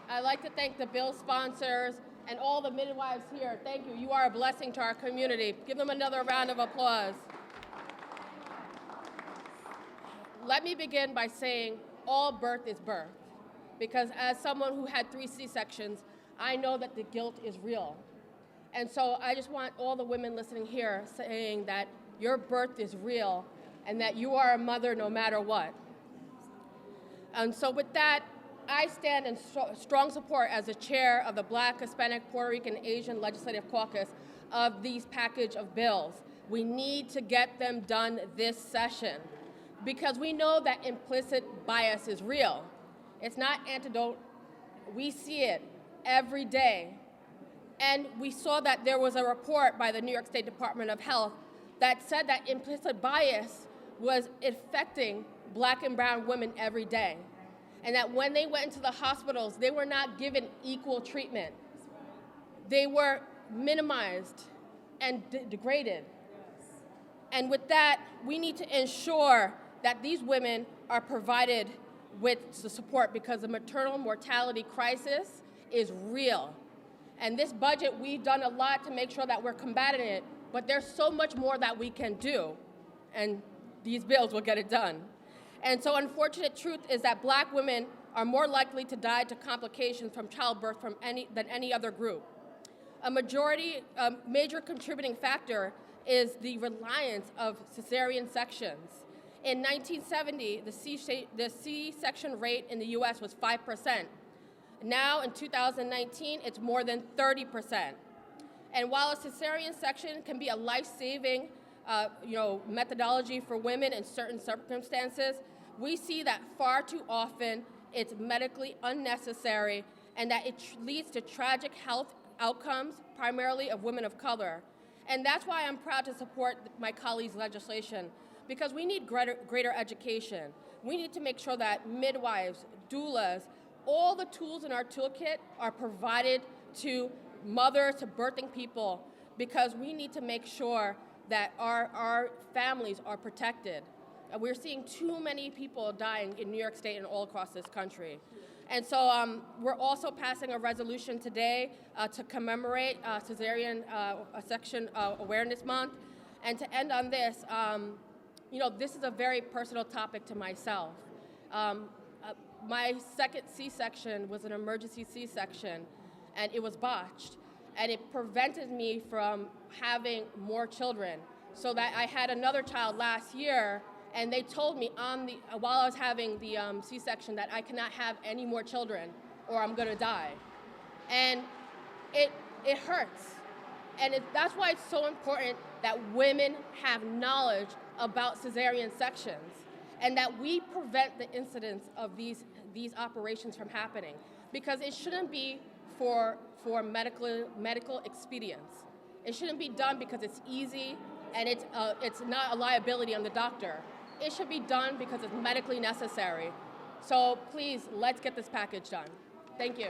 I'd like to thank the bill sponsors and all the midwives here. Thank you. You are a blessing to our community. Give them another round of applause. Let me begin by saying all birth is birth, because as someone who had 3 C-sections, I know that the guilt is real. And so I just want all the women listening here saying that your birth is real and that you are a mother no matter what. And so with that, I stand in strong support as the chair of the Black, Hispanic, Puerto Rican, Asian Legislative Caucus of these package of bills. We need to get them done this session because we know that implicit bias is real. It's not anecdote. We see it every day. And we saw that there was a report by the New York State Department of Health that said that implicit bias was affecting Black and brown women every day. And that when they went into the hospitals, they were not given equal treatment. They were minimized and degraded. And with that, we need to ensure that these women are provided with the support because the maternal mortality crisis is real. And this budget, we've done a lot to make sure that we're combating it, but there's so much more that we can do, and these bills will get it done. And so unfortunate truth is that Black women are more likely to die to complications from childbirth than any other group. A major contributing factor is the reliance of cesarean sections. In 1970, the C-section rate in the US was 5%. Now, in 2019, it's more than 30%. And while a cesarean section can be a life-saving methodology for women in certain circumstances, we see that far too often it's medically unnecessary and that it leads to tragic health outcomes, primarily of women of color. And that's why I'm proud to support my colleagues' legislation, because we need greater education. We need to make sure that midwives, doulas, all the tools in our toolkit are provided to mothers, to birthing people, because we need to make sure that our families are protected. We're seeing too many people dying in New York State and all across this country. And so we're also passing a resolution today to commemorate Cesarean Section Awareness Month. And to end on this, this is a very personal topic to myself. My second C-section was an emergency C-section, and it was botched. And it prevented me from having more children. So that I had another child last year, and they told me while I was having the C-section that I cannot have any more children or I'm gonna die. And it hurts. And that's why it's so important that women have knowledge about cesarean sections and that we prevent the incidence of these operations from happening, because it shouldn't be for medical expedience. It shouldn't be done because it's easy and it's not a liability on the doctor. It should be done because it's medically necessary. So please, let's get this package done. Thank you.